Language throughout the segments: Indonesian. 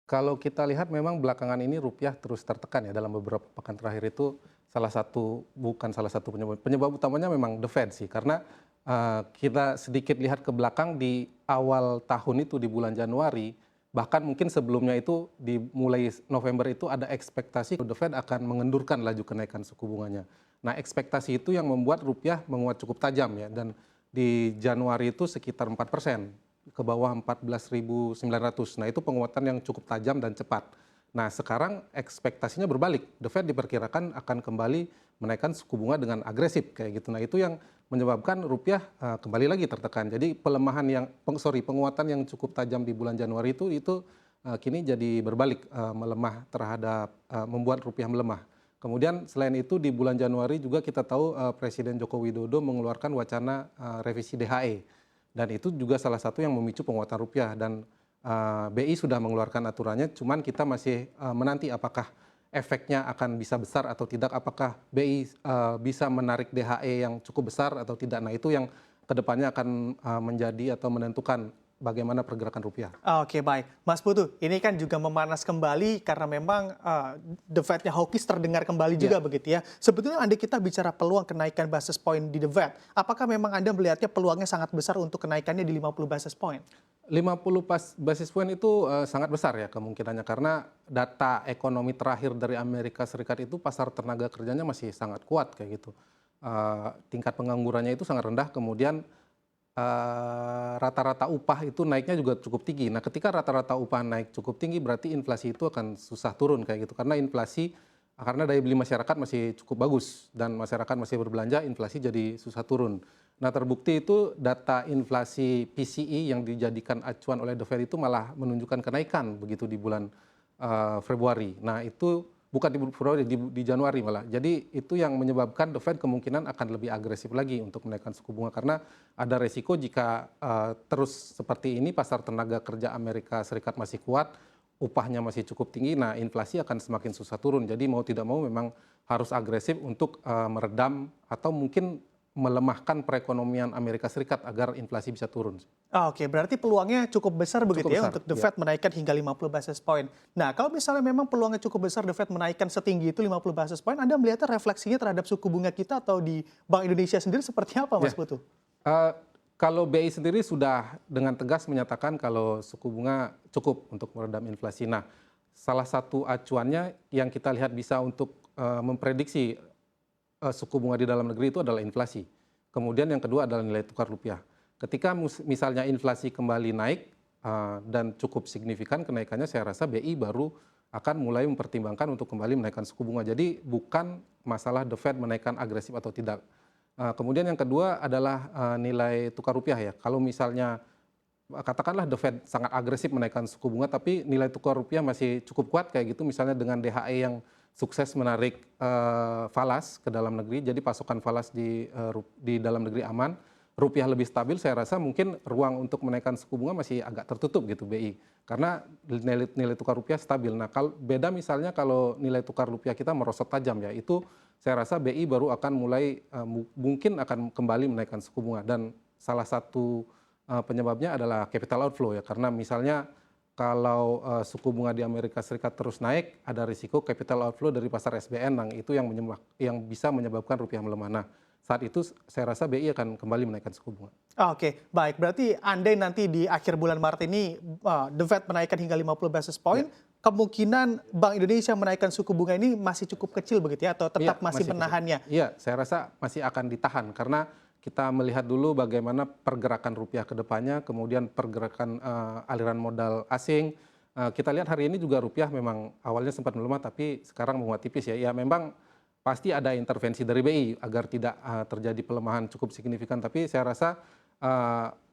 Kalau kita lihat memang belakangan ini rupiah terus tertekan ya dalam beberapa pekan terakhir itu bukan salah satu penyebab utamanya memang the Fed sih karena kita sedikit lihat ke belakang di awal tahun itu di bulan Januari bahkan mungkin sebelumnya itu di mulai November itu ada ekspektasi the Fed akan mengendurkan laju kenaikan suku bunganya. Nah, ekspektasi itu yang membuat rupiah menguat cukup tajam ya dan di Januari itu sekitar 4%, ke bawah 14.900. Nah, itu penguatan yang cukup tajam dan cepat. Nah, sekarang ekspektasinya berbalik. The Fed diperkirakan akan kembali menaikkan suku bunga dengan agresif kayak gitu. Nah, itu yang menyebabkan rupiah kembali lagi tertekan. Jadi penguatan yang cukup tajam di bulan Januari itu kini jadi berbalik melemah terhadap membuat rupiah melemah. Kemudian selain itu di bulan Januari juga kita tahu Presiden Joko Widodo mengeluarkan wacana revisi DHE. Dan itu juga salah satu yang memicu penguatan rupiah dan BI sudah mengeluarkan aturannya, cuman kita masih menanti apakah efeknya akan bisa besar atau tidak, apakah BI bisa menarik DHE yang cukup besar atau tidak. Nah, itu yang kedepannya akan menjadi atau menentukan bagaimana pergerakan rupiah. Oke, baik. Mas Putu, ini kan juga memanas kembali karena memang The Fed-nya hawkish terdengar kembali juga begitu ya. Sebetulnya andai kita bicara peluang kenaikan basis point di The Fed, apakah memang Anda melihatnya peluangnya sangat besar untuk kenaikannya di 50 basis point? 50 basis point itu sangat besar ya kemungkinannya karena data ekonomi terakhir dari Amerika Serikat itu pasar tenaga kerjanya masih sangat kuat kayak gitu. Tingkat penganggurannya itu sangat rendah, kemudian rata-rata upah itu naiknya juga cukup tinggi. Nah, ketika rata-rata upah naik cukup tinggi berarti inflasi itu akan susah turun kayak gitu. Karena daya beli masyarakat masih cukup bagus dan masyarakat masih berbelanja, inflasi jadi susah turun. Nah, terbukti itu data inflasi PCE yang dijadikan acuan oleh The Fed itu malah menunjukkan kenaikan begitu di bulan Februari. Nah, itu bukan di Februari, di Januari malah. Jadi itu yang menyebabkan The Fed kemungkinan akan lebih agresif lagi untuk menaikkan suku bunga karena ada resiko jika terus seperti ini pasar tenaga kerja Amerika Serikat masih kuat, upahnya masih cukup tinggi, nah inflasi akan semakin susah turun. Jadi mau tidak mau memang harus agresif untuk meredam atau mungkin melemahkan perekonomian Amerika Serikat agar inflasi bisa turun. Oke, berarti peluangnya cukup besar begitu ya untuk The Fed menaikkan hingga 50 basis point. Nah, kalau misalnya memang peluangnya cukup besar The Fed menaikkan setinggi itu 50 basis point, Anda melihatnya refleksinya terhadap suku bunga kita atau di Bank Indonesia sendiri seperti apa, Mas Putu? Kalau BI sendiri sudah dengan tegas menyatakan kalau suku bunga cukup untuk meredam inflasi. Nah, salah satu acuannya yang kita lihat bisa untuk memprediksi suku bunga di dalam negeri itu adalah inflasi. Kemudian yang kedua adalah nilai tukar rupiah. Ketika misalnya inflasi kembali naik dan cukup signifikan kenaikannya, saya rasa BI baru akan mulai mempertimbangkan untuk kembali menaikkan suku bunga. Jadi bukan masalah The Fed menaikkan agresif atau tidak. Kemudian yang kedua adalah nilai tukar rupiah ya. Kalau misalnya katakanlah The Fed sangat agresif menaikkan suku bunga, tapi nilai tukar rupiah masih cukup kuat kayak gitu, misalnya dengan DHE yang sukses menarik falas ke dalam negeri, jadi pasokan falas di dalam negeri aman, rupiah lebih stabil, saya rasa mungkin ruang untuk menaikkan suku bunga masih agak tertutup gitu BI, karena nilai tukar rupiah stabil. Nah, kalau beda misalnya kalau nilai tukar rupiah kita merosot tajam ya, itu saya rasa BI baru akan mulai mungkin akan kembali menaikkan suku bunga, dan salah satu penyebabnya adalah capital outflow ya, karena misalnya kalau suku bunga di Amerika Serikat terus naik, ada risiko capital outflow dari pasar SBN yang bisa menyebabkan rupiah melemah. Nah, saat itu saya rasa BI akan kembali menaikkan suku bunga. Oke, baik. Berarti andai nanti di akhir bulan Maret ini The Fed menaikkan hingga 50 basis point, kemungkinan Bank Indonesia menaikkan suku bunga ini masih cukup kecil begitu ya, atau tetap masih menahannya? Iya, saya rasa masih akan ditahan karena kita melihat dulu bagaimana pergerakan rupiah ke depannya, kemudian pergerakan aliran modal asing. Kita lihat hari ini juga rupiah memang awalnya sempat melemah tapi sekarang menguat tipis ya. Ya memang pasti ada intervensi dari BI agar tidak terjadi pelemahan cukup signifikan, tapi saya rasa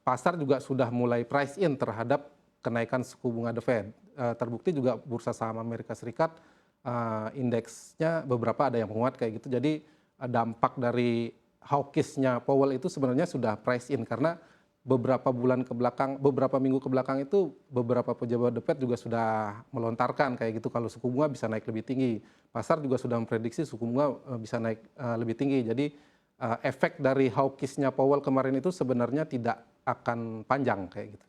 pasar juga sudah mulai price in terhadap kenaikan suku bunga The Fed. Terbukti juga bursa saham Amerika Serikat indeksnya beberapa ada yang menguat kayak gitu. Jadi dampak dari hawkishnya Powell itu sebenarnya sudah price in karena beberapa minggu ke belakang itu beberapa pejabat The Fed juga sudah melontarkan kayak gitu kalau suku bunga bisa naik lebih tinggi. Pasar juga sudah memprediksi suku bunga bisa naik lebih tinggi. Jadi efek dari hawkishnya Powell kemarin itu sebenarnya tidak akan panjang kayak gitu.